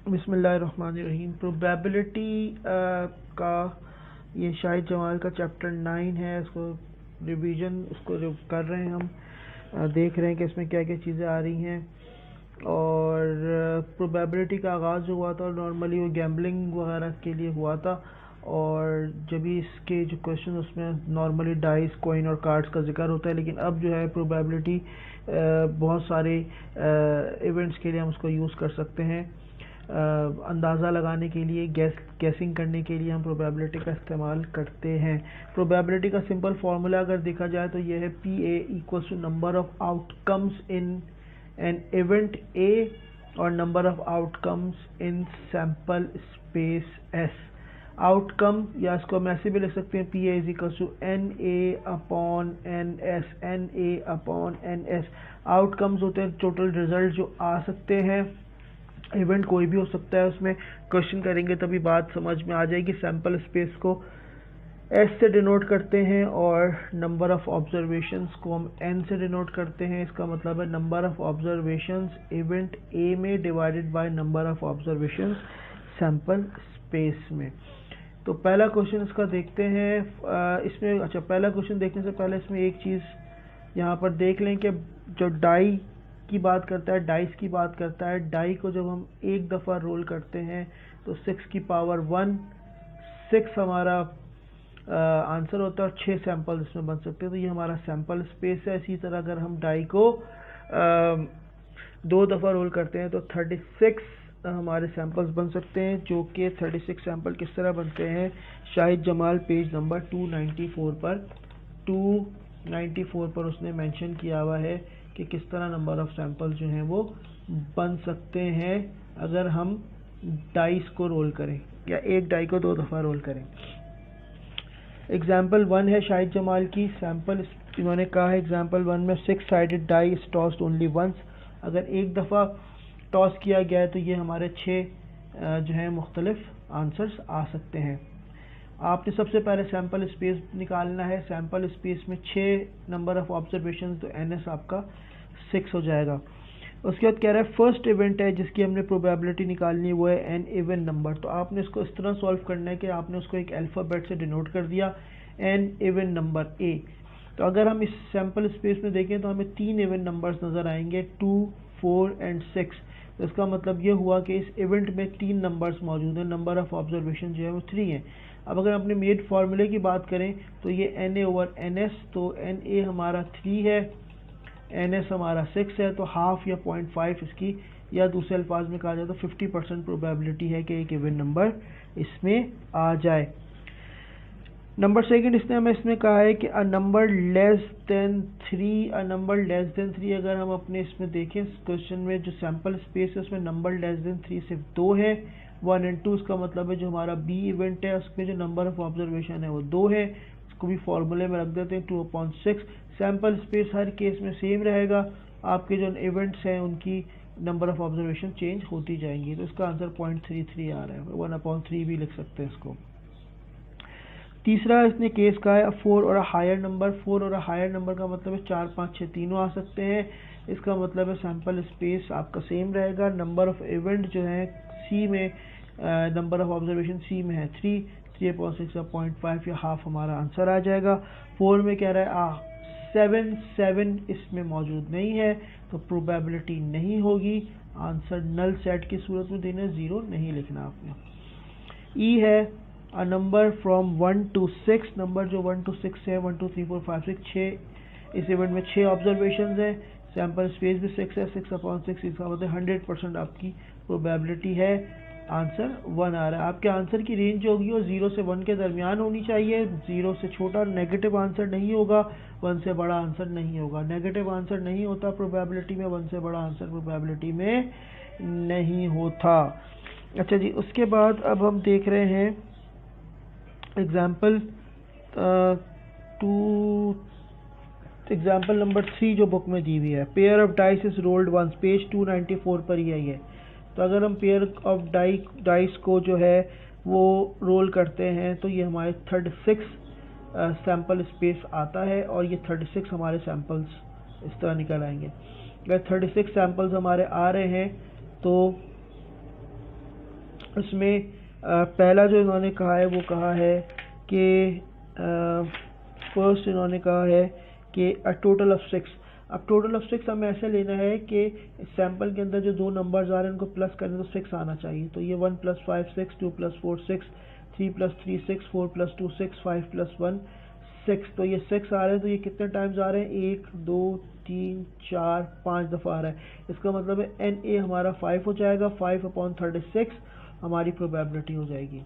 बिस्मिल्लाहिर्रहमानिर्रहीम। प्रोबेबिलिटी का ये शाहिद जमाल का चैप्टर 9 है। इसको रिवीजन कर रहे हैं हम, देख रहे हैं कि इसमें क्या क्या चीज़ें आ रही हैं। और प्रोबेबिलिटी का आगाज़ जो हुआ था नॉर्मली वो गैम्बलिंग वगैरह के लिए हुआ था, और जब भी इसके जो क्वेश्चन उसमें नॉर्मली डाइस, कॉइन और कार्ड्स का जिक्र होता है, लेकिन अब जो है प्रोबेबिलिटी बहुत सारे इवेंट्स के लिए हम उसको यूज़ कर सकते हैं। अंदाज़ा लगाने के लिए, गैसिंग करने के लिए हम प्रोबेबिलिटी का इस्तेमाल करते हैं। प्रोबेबिलिटी का सिंपल फार्मूला अगर देखा जाए तो ये है PA equals to number of outcomes in an event A और number of outcomes in sample space S। Outcome, या इसको हम ऐसे भी लिख सकते हैं PA is equals to NA upon NS, NA upon NS। Outcomes होते हैं टोटल रिजल्ट जो आ सकते हैं। इवेंट कोई भी हो सकता है, उसमें क्वेश्चन करेंगे तभी बात समझ में आ जाएगी। सैम्पल स्पेस को S से डिनोट करते हैं और नंबर ऑफ ऑब्जर्वेशंस को हम N से डिनोट करते हैं। इसका मतलब है number of observations event A में divided by number of observations sample space में। तो पहला क्वेश्चन इसका देखते हैं। इसमें पहला क्वेश्चन देखने से पहले इसमें एक चीज़ यहाँ पर देख लें कि जो डाई की बात करता है, डाइस की बात करता है, डाई को जब हम एक दफ़ा रोल करते हैं तो 6 की पावर 1 6 हमारा आंसर होता है और 6 सैंपल इसमें बन सकते हैं। तो ये हमारा सैंपल स्पेस है। इसी तरह अगर हम डाई को 2 दफ़ा रोल करते हैं तो 36 हमारे सैंपल्स बन सकते हैं, जो कि 36 सैंपल किस तरह बनते हैं। शाहिद जमाल पेज नंबर 294 पर उसने मेंशन किया हुआ है कि किस तरह नंबर ऑफ सैंपल्स जो हैं वो बन सकते हैं अगर हम डाइस को रोल करें या एक डाई को 2 दफ़ा रोल करें। एग्जाम्पल 1 है शाहिद जमाल की। सैंपल इन्होंने कहा है एग्जाम्पल 1 में 6 sided die is tossed only once. अगर एक दफ़ा टॉस किया गया है तो ये हमारे 6 जो है मुख्तलिफ आंसर्स आ सकते हैं। आपने सबसे पहले सैंपल स्पेस निकालना है। सैंपल स्पेस में 6 नंबर ऑफ ऑब्जर्वेशन, तो NS आपका 6 हो जाएगा। उसके बाद कह रहा है फर्स्ट इवेंट है जिसकी हमने प्रोबेबिलिटी निकालनी है, वो है n इवन नंबर। तो आपने इसको इस तरह सॉल्व करना है कि आपने उसको एक अल्फ़ाबेट से डिनोट कर दिया, n इवन नंबर A। तो अगर हम इस सैंपल स्पेस में देखें तो हमें 3 इवन नंबर्स नज़र आएंगे, 2, 4 एंड 6। तो इसका मतलब ये हुआ कि इस इवेंट में 3 नंबर्स मौजूद हैं। नंबर ऑफ ऑब्जर्वेशन जो है वो 3 है। अब अगर अपने मेड फार्मूले की बात करें तो ये NA ओवर NS, तो NA हमारा 3 है, NS हमारा 6 है, तो हाफ या 0.5 इसकी, या दूसरे अल्फाज में कहा जाए तो 50% प्रोबेबिलिटी है कि एक इवन नंबर इसमें आ जाए। नंबर सेकंड इसने हमें इसमें कहा है कि a number less than 3, a number less than 3। अगर हम अपने इसमें देखें क्वेश्चन में जो सैंपल स्पेस है उसमें नंबर लेस देन 3 सिर्फ 2 है, 1 एंड 2। इसका मतलब है जो हमारा B इवेंट है उसमें जो नंबर ऑफ ऑब्जर्वेशन है वो 2 है। इसको भी फॉर्मूले में रख देते हैं 2/6। सैंपल स्पेस हर केस में सेम रहेगा, आपके जो इवेंट्स हैं उनकी नंबर ऑफ ऑब्जर्वेशन चेंज होती जाएंगी। तो इसका आंसर 0.33 आ रहा है, 1/3 भी लिख सकते हैं इसको। तीसरा इसने केस कहा है 4 और हायर नंबर। 4 और हायर नंबर का मतलब है 4, 5, 6 तीनों आ सकते हैं। इसका मतलब है सैंपल स्पेस आपका सेम रहेगा। नंबर ऑफ इवेंट जो है C में, नंबर ऑफ ऑब्जर्वेशन C में है 3, 3/6 या 0.5 या हाफ हमारा आंसर आ जाएगा। 4 में कह रहा है 7 इसमें मौजूद नहीं है, तो प्रोबेबिलिटी नहीं होगी। आंसर नल सेट की सूरत में देना, 0 नहीं लिखना आपने। E है a number from 1 to 6। Number जो 1 to 6 है, 1 2 3 4 5 6, 6 इस इवेंट में 6 ऑब्जर्वेशन है। सैंपल स्पेस भी 6 है, 6/6। इसका मतलब 100% आपकी प्रोबेबिलिटी है। आंसर 1 आ रहा है। आपके आंसर की रेंज जो होगी वो 0 से 1 के दरमियान होनी चाहिए। 0 से छोटा नेगेटिव आंसर नहीं होगा, 1 से बड़ा आंसर नहीं होगा। नेगेटिव आंसर नहीं होता प्रोबेबिलिटी में, 1 से बड़ा आंसर प्रोबेबिलिटी में नहीं होता। अच्छा जी, उसके बाद अब हम देख रहे हैं एग्जाम्पल 2, एग्जाम्पल नंबर 3 जो बुक में दी हुई है। Pair of dice is rolled once, page 294 पर ही है। तो अगर हम पेयर ऑफ डाइस को जो है वो रोल करते हैं तो ये हमारे 36 सैंपल स्पेस आता है, और ये 36 हमारे सैंपल्स इस तरह निकल आएंगे। अगर 36 सैंपल्स हमारे आ रहे हैं तो इसमें पहला जो इन्होंने कहा है वो कहा है कि फर्स्ट इन्होंने कहा है कि अ टोटल ऑफ 6। अब टोटल ऑफ 6 हमें ऐसे लेना है कि सैंपल के अंदर जो दो नंबर्स आ रहे हैं उनको प्लस करने तो 6 आना चाहिए। तो ये 1 + 5 6, 2 + 4 6, 3 + 3 6, 4 + 2 6, 5 + 1 6। तो ये 6 आ रहे हैं। तो ये कितने टाइम्स आ रहे हैं? 1 2 3 4 5 दफ़ा आ रहा है। इसका मतलब है NA हमारा 5 हो जाएगा। 5/36 हमारी प्रोबेबिलिटी हो जाएगी।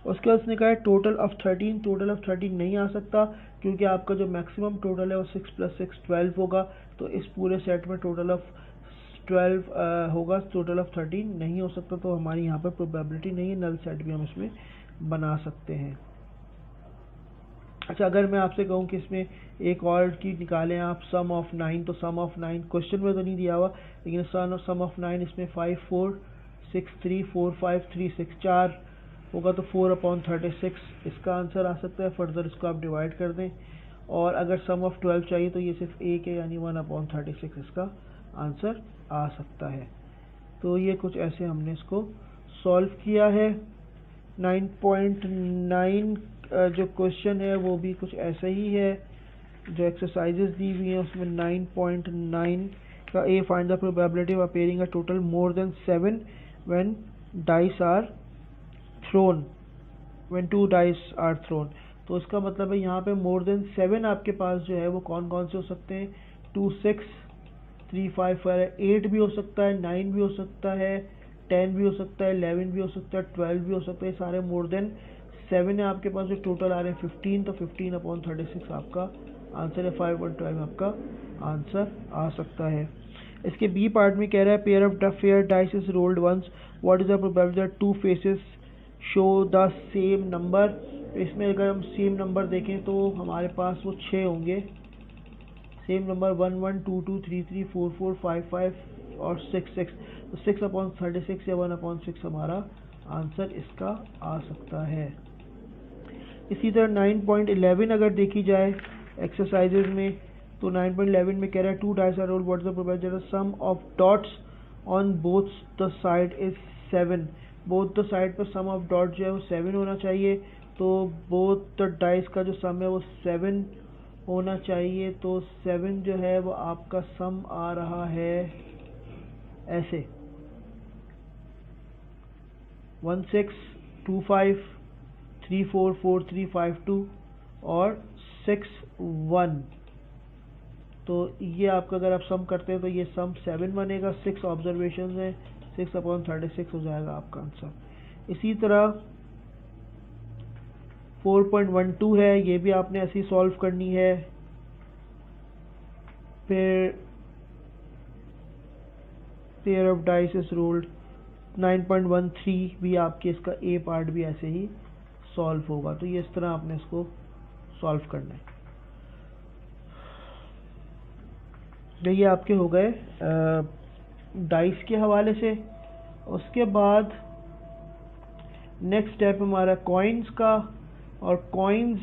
उसके बाद उसने कहा है टोटल ऑफ 13। टोटल ऑफ 13 नहीं आ सकता क्योंकि आपका जो मैक्सिमम टोटल है वो 6 + 6 12 होगा। तो इस पूरे सेट में टोटल ऑफ 12 होगा। टोटल ऑफ 13 नहीं हो सकता। तो हमारी यहाँ पर प्रोबेबिलिटी नहीं है। नल सेट भी हम इसमें बना सकते हैं। अच्छा, अगर मैं आपसे कहूँ कि इसमें एक और चीज़ निकालें आप, सम ऑफ 9, तो सम ऑफ 9 क्वेश्चन में तो नहीं दिया हुआ, लेकिन सम ऑफ 9 इसमें 5 4 6 3 4 5 3 6 4 होगा। तो 4/36 इसका आंसर आ सकता है। फर्दर इसको आप डिवाइड कर दें। और अगर सम ऑफ 12 चाहिए तो ये सिर्फ एक है, यानी 1/36 इसका आंसर आ सकता है। तो ये कुछ ऐसे हमने इसको सॉल्व किया है। 9.9 जो क्वेश्चन है वो भी कुछ ऐसा ही है। जो एक्सरसाइजेज दी हुई हैं उसमें 9.9 का A, find the probability of appearing a total more than 7 when dice are thrown, when 2 dice are thrown. तो इसका मतलब है यहाँ पे मोर देन 7 आपके पास जो है वो कौन कौन से हो सकते हैं? 2 6 3 5 4 8 भी हो सकता है, 9 भी हो सकता है, 10 भी हो सकता है, 11 भी हो सकता है, 12 भी हो सकता है। सारे मोर देन 7 है आपके पास। जो टोटल आ रहे हैं 15, तो 15/36 आपका आंसर है। 5/12 आपका आंसर आ सकता है। इसके बी पार्ट में कह रहा है pair of fair dice is rolled once, what is the probability that 2 faces show the same number. इसमें अगर हम सेम नंबर देखें तो हमारे पास वो 6 होंगे। सेम नंबर 1 1 2 2 3 3 4 4 5 5 और 6 6। तो 6/36 या 1/6 हमारा आंसर इसका आ सकता है। इसी तरह 9.11 अगर देखी जाए एक्सरसाइजेज में, तो 9.11 में कह रहा है 2 dice are rolled, what is the probability that the sum of dots on both the side is 7। Both the side पर सम ऑफ डॉट जो है वो 7 होना चाहिए। तो बोथ द डाइस का जो सम है वो 7 होना चाहिए। तो 7 जो है वो आपका सम आ रहा है ऐसे 1 6 2 5 3 4 4 3 5 2 और 6 1। तो ये आपका अगर आप सम करते हैं तो ये सम 7 बनेगा। 6 ऑब्जर्वेशन है, 6/36 हो जाएगा आपका आंसर। इसी तरह 4.12 है, ये भी आपने ऐसी सॉल्व करनी है। फिर pair of dice is rolled 9.13 भी आपके इसका ए पार्ट भी ऐसे ही सॉल्व होगा। तो ये इस तरह आपने इसको सॉल्व करना है। ये आपके हो गए डाइस के हवाले से। उसके बाद नेक्स्ट स्टेप हमारा कॉइन्स का। और कॉइन्स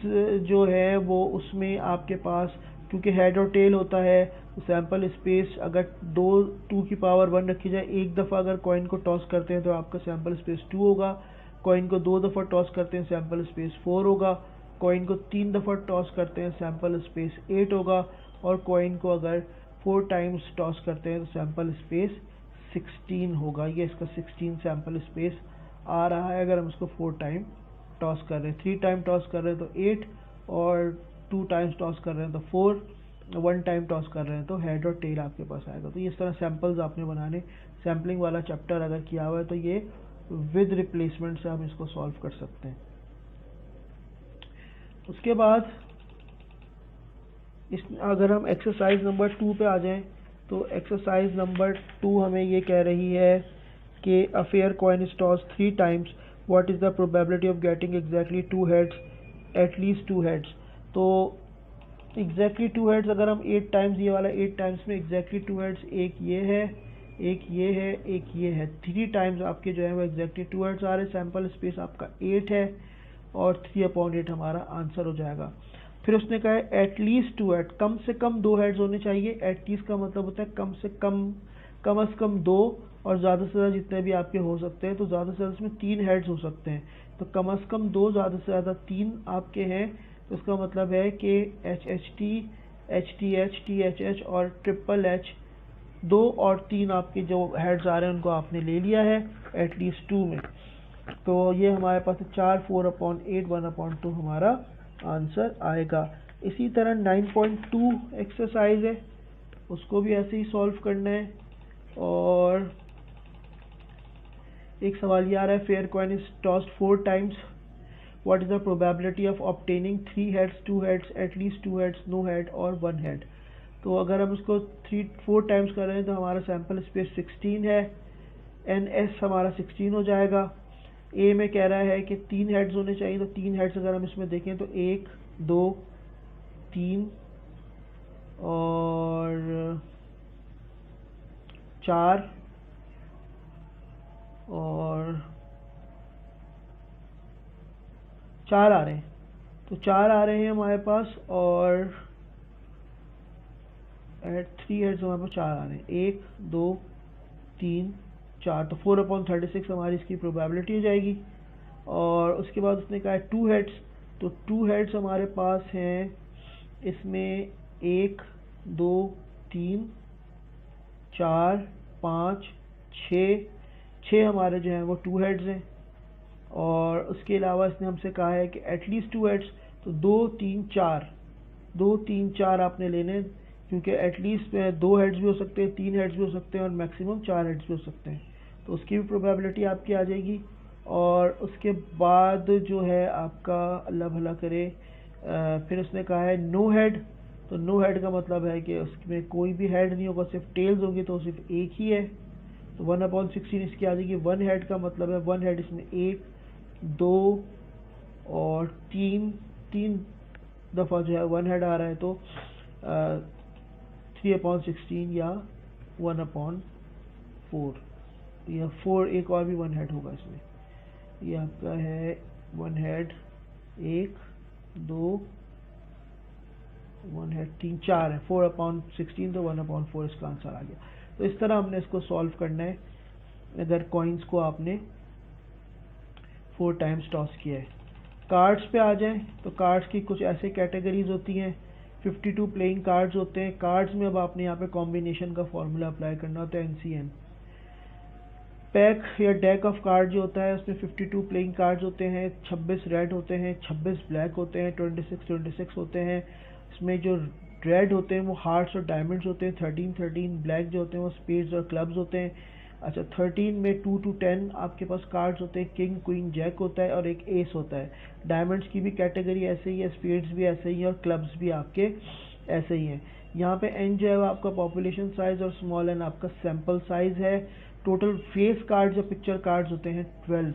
जो है वो उसमें आपके पास क्योंकि हेड और टेल होता है, तो सैंपल स्पेस अगर 2 की पावर 1 रखी जाए, एक दफ़ा अगर कॉइन को टॉस करते हैं तो आपका सैंपल स्पेस 2 होगा। कॉइन को 2 दफ़ा टॉस करते हैं सैंपल स्पेस 4 होगा। कॉइन को 3 दफ़ा टॉस करते हैं सैंपल स्पेस 8 होगा। और कॉइन को अगर 4 टाइम्स टॉस करते हैं तो सैंपल स्पेस 16 होगा। ये इसका 16 सैंपल स्पेस आ रहा है अगर हम इसको 4 टाइम टॉस कर रहे हैं। 3 टाइम टॉस कर रहे हैं तो 8, और 2 टाइम्स टॉस कर रहे हैं तो 4, 1 टाइम टॉस कर रहे हैं तो हेड और टेल आपके पास आएगा। तो इस तरह सैंपल्स आपने बनाने। सैम्पलिंग वाला चैप्टर अगर किया हुआ है तो ये विद रिप्लेसमेंट से हम इसको सॉल्व कर सकते हैं। उसके बाद अगर हम एक्सरसाइज नंबर 2 पे आ जाएं, तो एक्सरसाइज नंबर 2 हमें ये कह रही है कि a fair coin is toss 3 times, what is the probability of getting exactly 2 heads, at least 2 heads. तो एग्जैक्टली 2 हेड्स अगर हम 8 टाइम्स, ये वाला 8 टाइम्स में एग्जैक्टली 2 हेड्स, एक ये है, एक ये है, एक ये है, 3 टाइम्स आपके जो है वो एग्जैक्टली 2 हेड्स आ रहे हैं। सैंपल स्पेस आपका 8 है और 3/8 हमारा आंसर हो जाएगा। फिर उसने कहा है एटलीस्ट 2 हेड, कम से कम 2 हेड्स होने चाहिए। एटलीस्ट का मतलब होता है कम से कम 2 और ज़्यादा से ज़्यादा जितने भी आपके हो सकते हैं, तो ज़्यादा से ज़्यादा इसमें 3 हेड्स हो सकते हैं, तो कम से कम 2, ज़्यादा से ज़्यादा 3 आपके हैं। तो इसका मतलब है कि HHT, HTH, THH और ट्रिपल H 2 और 3 आपके जो हेड्स आ रहे हैं उनको आपने ले लिया है एटलीस्ट 2 में। तो ये हमारे पास 4, 4/8, 1/2 हमारा आंसर आएगा। इसी तरह 9.2 एक्सरसाइज है, उसको भी ऐसे ही सॉल्व करना है। और एक सवाल ये आ रहा है, fair coin is tossed 4 times, what is the probability of obtaining 3 heads, 2 heads, at least 2 heads, no head और 1 हेड। तो अगर हम इसको 4 टाइम्स कर रहे हैं तो हमारा सैंपल स्पेस 16 है, NS हमारा 16 हो जाएगा। ए में कह रहा है कि 3 हेड्स होने चाहिए, तो 3 हेड्स अगर हम इसमें देखें तो 1, 2, 3 और 4 और 4 आ रहे हैं, तो 4 आ रहे हैं हमारे पास, और 3 हेड्स हमारे पास 4 आ रहे हैं, 1, 2, 3, 4, तो 4/36 हमारी इसकी प्रोबेबिलिटी हो जाएगी। और उसके बाद उसने कहा है 2 हेड्स, तो 2 हेड्स हमारे पास हैं इसमें 1, 2, 3, 4, 5, 6 हमारे जो हैं वो 2 हेड्स हैं। और उसके अलावा इसने हमसे कहा है कि एटलीस्ट 2 हेड्स, तो 2, 3, 4 आपने लेने, क्योंकि एटलीस्ट 2 हेड्स भी हो सकते हैं, 3 हेड्स भी हो सकते हैं और मैक्सिमम 4 हेड्स भी हो सकते हैं, तो उसकी भी प्रोबेबिलिटी आपकी आ जाएगी। और उसके बाद जो है आपका अल्लाह भला करे, फिर उसने कहा है नो हेड, तो नो हेड का मतलब है कि उसमें कोई भी हेड नहीं होगा, सिर्फ टेल्स होगी, तो सिर्फ एक ही है, तो 1/16 इसकी आ जाएगी। 1 हेड का मतलब है 1 हेड इसमें 1, 2 और 3 दफ़ा जो है 1 हेड आ रहा है, तो 3/16 या 1/4 या 4, एक और भी 1 हेड होगा इसमें। ये आपका है 1 हेड, 1, 2, 1 हेड, 3, 4 है, 4/16, तो 1/4 इसका आंसर आ गया। तो इस तरह हमने इसको सॉल्व करना है अगर कॉइन्स को आपने 4 टाइम्स टॉस किया है। कार्ड्स पे आ जाएं, तो कार्ड्स की कुछ ऐसे कैटेगरीज होती हैं, 52 प्लेइंग कार्ड्स होते हैं। कार्ड्स में अब आपने यहाँ पे कॉम्बिनेशन का फॉर्मूला अप्लाई करना होता है, NCN। पैक या डेक ऑफ कार्ड जो होता है उसमें 52 प्लेइंग कार्ड्स होते हैं, 26 रेड होते हैं, 26 ब्लैक होते हैं, 26 होते हैं। इसमें जो रेड होते हैं वो हार्ट्स और डायमंड्स होते हैं, 13 ब्लैक जो होते हैं वो स्पेड्स और क्लब्स होते हैं। अच्छा, 13 में 2 to 10 आपके पास कार्ड्स होते हैं, किंग, क्वीन, जैक होता है और एक एस होता है। डायमंड्स की भी कैटेगरी ऐसे ही है, स्पेड्स भी ऐसे ही है और क्लब्स भी आपके ऐसे ही हैं। यहाँ पे एन जो है वो आपका पॉपुलेशन साइज और स्मॉल एन आपका सैंपल साइज है। टोटल फेस कार्ड्स या पिक्चर कार्ड्स होते हैं 12,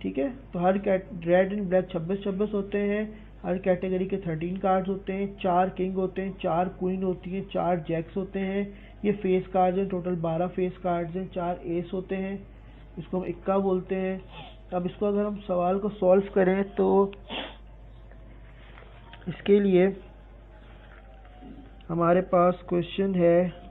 ठीक है। तो हर रेड एंड ब्लैक 26 होते हैं, हर कैटेगरी के 13 कार्ड्स होते हैं, 4 किंग होते हैं, 4 क्वीन होती हैं, 4 जैक्स होते हैं। ये फेस कार्ड्स हैं, टोटल 12 फेस कार्ड्स हैं, 4 एस होते हैं, इसको हम इक्का बोलते हैं। अब इसको अगर हम सवाल को सॉल्व करें तो इसके लिए हमारे पास क्वेश्चन है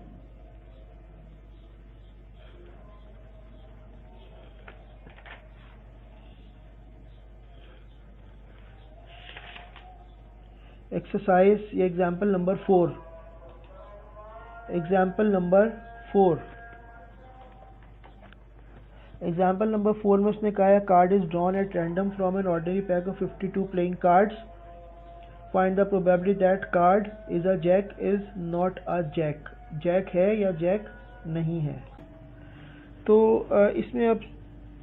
एक्सरसाइज, ये एग्जाम्पल नंबर 4। एग्जाम्पल नंबर 4 में उसने कहा है card is drawn at random from an ordinary pack of 52 playing cards, find the probability that card is a jack is not a jack, jack है या Jack नहीं है। तो इसमें अब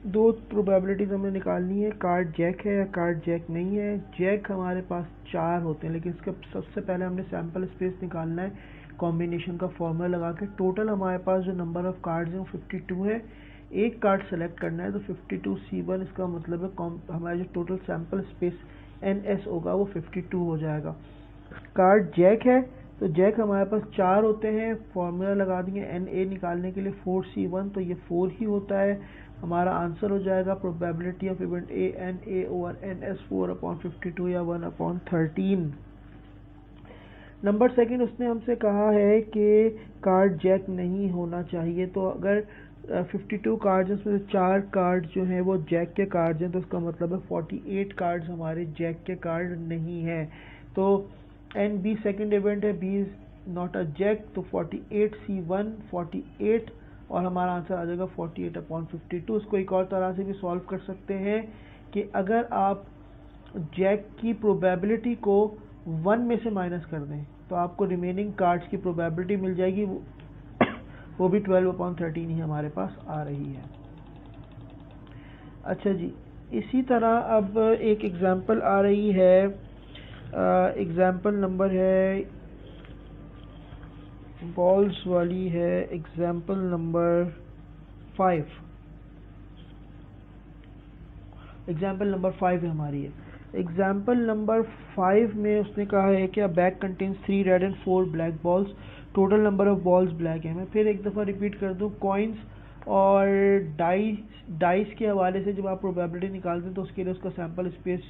2 प्रोबेबिलिटीज हमें निकालनी है, कार्ड जैक है या कार्ड जैक नहीं है। जैक हमारे पास 4 होते हैं, लेकिन इसका सबसे पहले हमने सैंपल स्पेस निकालना है कॉम्बिनेशन का फॉर्मूला लगा के। टोटल हमारे पास जो नंबर ऑफ कार्ड्स हैं वो 52 है, एक कार्ड सेलेक्ट करना है, तो 52C1 इसका मतलब है हमारा जो टोटल सैंपल स्पेस NS होगा वो 52 हो जाएगा। कार्ड जैक है, तो जैक हमारे पास 4 होते हैं, फॉर्मूला लगा देंगे NA निकालने के लिए 4C1, तो ये 4 ही होता है। हमारा आंसर हो जाएगा probability of event ANA over NS 4/52 या 1/13। नंबर सेकंड, उसने हमसे कहा है कि कार्ड जैक नहीं होना चाहिए, तो अगर 52 कार्ड्स, उसमें से 4 कार्ड जो हैं वो जैक के कार्ड्स हैं, तो उसका मतलब है 48 कार्ड्स हमारे जैक के कार्ड नहीं हैं। तो एन बी सेकेंड इवेंट है, B is not a jack, तो 48C1 48 और हमारा आंसर आ जाएगा 48/52। इसको एक और तरह से भी सॉल्व कर सकते हैं कि अगर आप जैक की प्रोबेबिलिटी को 1 में से माइनस कर दें तो आपको रिमेनिंग कार्ड्स की प्रोबेबिलिटी मिल जाएगी, वो भी 12/13 ही हमारे पास आ रही है। अच्छा जी, इसी तरह अब एक एग्जांपल आ रही है, एग्जांपल नंबर है बॉल्स वाली है, एग्जांपल नंबर 5, एग्जांपल नंबर 5 है हमारी है। एग्जांपल नंबर 5 में उसने कहा है कि अ bag contains 3 red and 4 black balls, total number of balls black है। मैं फिर एक दफ़ा रिपीट कर दूं, कॉइन्स और डाइस के हवाले से जब आप प्रोबेबिलिटी निकालते हैं तो उसके लिए उसका सैम्पल स्पेस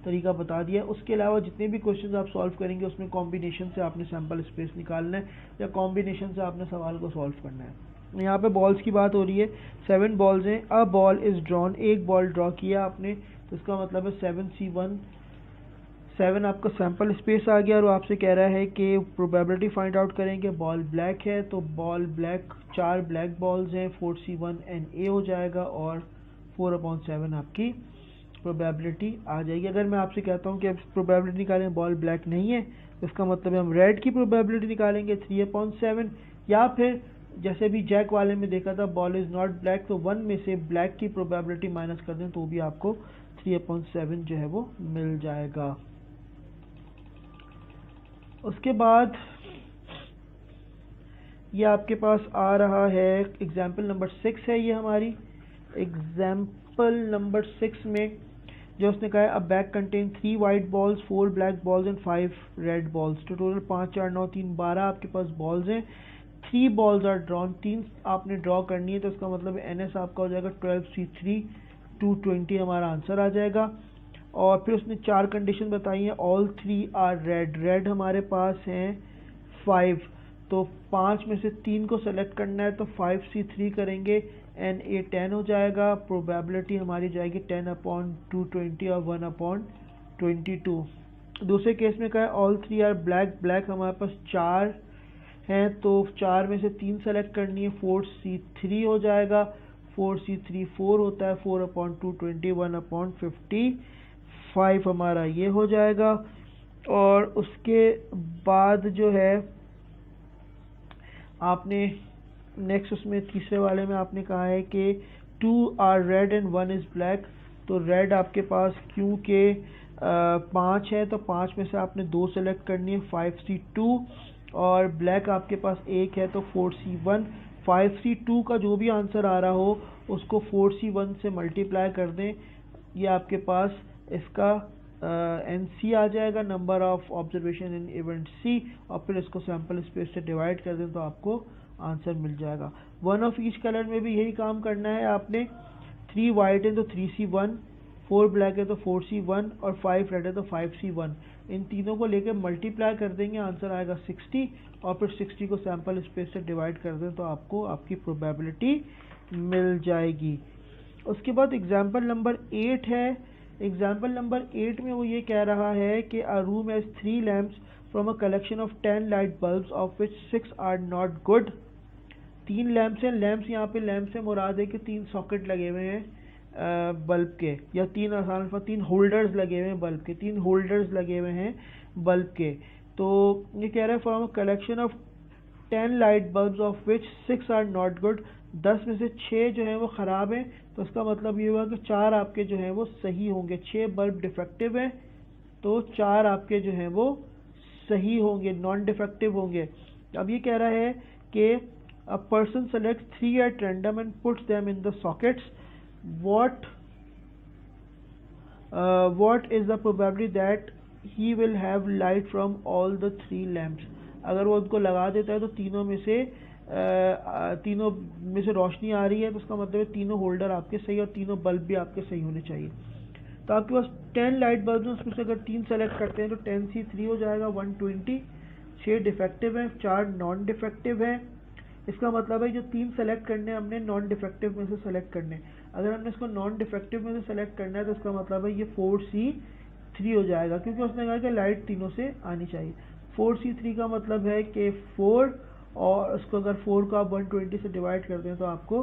तरीका बता दिया। उसके अलावा जितने भी क्वेश्चन आप सॉल्व करेंगे उसमें कॉम्बिनेशन से आपने सैम्पल स्पेस निकालना है या कॉम्बिनेशन से आपने सवाल को सॉल्व करना है। यहाँ पे बॉल्स की बात हो रही है, 7 बॉल्स हैं, अ बॉल इज ड्रॉन, एक बॉल ड्रॉ किया आपने, तो इसका मतलब है 7C1, 7 आपका सैम्पल स्पेस आ गया और वो आपसे कह रहा है कि प्रोबेबिलिटी फाइंड आउट करेंगे, बॉल ब्लैक है तो बॉल ब्लैक, 4 ब्लैक बॉल्स हैं, 4C1NA हो जाएगा और 4/7 आपकी प्रोबेबिलिटी आ जाएगी। अगर मैं आपसे कहता हूँ कि अब प्रोबेबिलिटी निकालें, बॉल ब्लैक नहीं है, तो इसका मतलब है हम रेड की प्रोबेबिलिटी निकालेंगे 3/7, या फिर जैसे भी जैक वाले में देखा था बॉल इज़ नॉट ब्लैक, तो 1 में से ब्लैक की प्रोबेबिलिटी माइनस कर दें तो भी आपको 3/7 जो है वो मिल जाएगा। उसके बाद ये आपके पास आ रहा है एग्जाम्पल नंबर 6 है ये हमारी। एग्जाम्पल नंबर 6 में जो उसने कहा है अ bag contain 3 white balls, 4 black balls and 5 red balls, तो टोटल 5 4 9 3 12 आपके पास बॉल्स हैं, 3 बॉल्स आर ड्रॉन, 3 आपने ड्रॉ करनी है, तो इसका मतलब NS आपका हो जाएगा 12C3 220 हमारा आंसर आ जाएगा। और फिर उसने 4 कंडीशन बताई हैं, ऑल 3 आर रेड, रेड हमारे पास हैं 5, तो 5 में से 3 को सेलेक्ट करना है तो 5C3 करेंगे, NA 10 हो जाएगा, प्रोबेबिलिटी हमारी जाएगी 10/220 और 1/22। दूसरे केस में कहा है ऑल 3 आर ब्लैक, ब्लैक हमारे पास 4 हैं तो 4 में से 3 सेलेक्ट करनी है, 4C3 हो जाएगा, 4C3 4 होता है, 4/220 1/55 हमारा ये हो जाएगा। और उसके बाद जो है आपने नेक्स्ट उसमें तीसरे वाले में आपने कहा है कि 2 are red and 1 is black, तो रेड आपके पास क्योंकि 5 है तो 5 में से आपने 2 सेलेक्ट करनी है, 5C2, और ब्लैक आपके पास 1 है तो 4C1। 5C2 का जो भी आंसर आ रहा हो उसको 4C1 से मल्टीप्लाई कर दें, ये आपके पास इसका NC आ जाएगा, number of observation in event C, और फिर इसको सैम्पल स्पेस से डिवाइड कर दें तो आपको आंसर मिल जाएगा। 1 ऑफ ईच कलर में भी यही काम करना है आपने, 3 वाइट है तो 3C1, 4 ब्लैक है तो 4C1 और 5 रेड है तो 5C1, इन तीनों को लेकर मल्टीप्लाई कर देंगे, आंसर आएगा 60, और फिर 60 को सैम्पल स्पेस से डिवाइड कर दें तो आपको आपकी प्रोबेबिलिटी मिल जाएगी। उसके बाद एग्जाम्पल नंबर 8 है। एग्जाम्पल नंबर 8 में वो ये कह रहा है कि a room has 3 lamps from a collection of 10 light bulbs of which 6 are not good. 3 lamps हैं, लैम्प्स यहाँ पे लैम्प से मुराद है कि 3 सॉकेट लगे हुए हैं बल्ब के, या 3 होल्डर्स लगे हुए हैं बल्ब के, 3 होल्डर्स लगे हुए हैं बल्ब के। तो ये कह रहा है from a collection of 10 light bulbs of which 6 are not good, 10 में से 6 जो हैं वो ख़राब हैं, तो इसका मतलब ये हुआ कि 4 आपके जो हैं वो सही होंगे, 6 बल्ब डिफेक्टिव हैं तो 4 आपके जो हैं वो सही होंगे, नॉन डिफेक्टिव होंगे। अब ये कह रहा है कि a person select 3 at random and puts them in the sockets, what is the probability that he will have light from all the 3 lamps। अगर वो उनको लगा देता है तो तीनों में से रोशनी आ रही है, तो उसका मतलब है तीनों होल्डर आपके सही और तीनों बल्ब भी आपके सही होने चाहिए। तो आपके पास 10 लाइट बल्ब हैं, उसमें से अगर 3 सेलेक्ट करते हैं तो 10C3 हो जाएगा 120, 6 डिफेक्टिव हैं, 4 नॉन डिफेक्टिव हैं। इसका मतलब है जो 3 सेलेक्ट करने हमने नॉन डिफेक्टिव में से सेलेक्ट करने। अगर हमने इसको नॉन डिफेक्टिव में से सेलेक्ट करना है तो इसका मतलब है ये 4C3 हो जाएगा, क्योंकि उसने कहा कि लाइट तीनों से आनी चाहिए। 4C3 का मतलब है कि 4, और उसको अगर 4 को आप 120 से डिवाइड कर दें तो आपको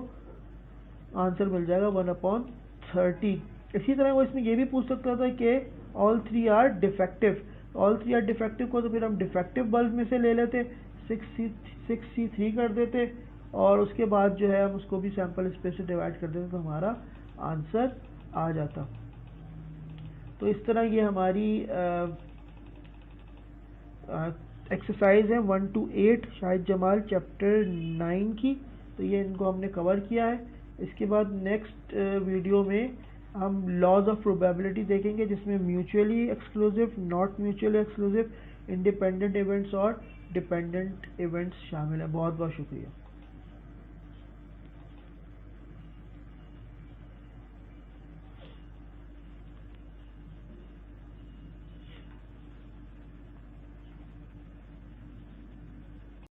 आंसर मिल जाएगा 1/30। इसी तरह वो इसमें ये भी पूछ सकता था कि all 3 are defective. All 3 are defective को तो फिर हम डिफेक्टिव बल्ब में से ले लेते, 6C3 कर देते, और उसके बाद जो है हम उसको भी सैंपल स्पेस से डिवाइड कर देते तो हमारा आंसर आ जाता। तो इस तरह ये हमारी एक्सरसाइज है 1 to 8 शाहिद जमाल चैप्टर 9 की। तो ये इनको हमने कवर किया है। इसके बाद नेक्स्ट वीडियो में हम लॉज ऑफ प्रोबेबिलिटी देखेंगे, जिसमें mutually exclusive, not mutually exclusive, independent events और डिपेंडेंट इवेंट्स शामिल है। बहुत बहुत शुक्रिया।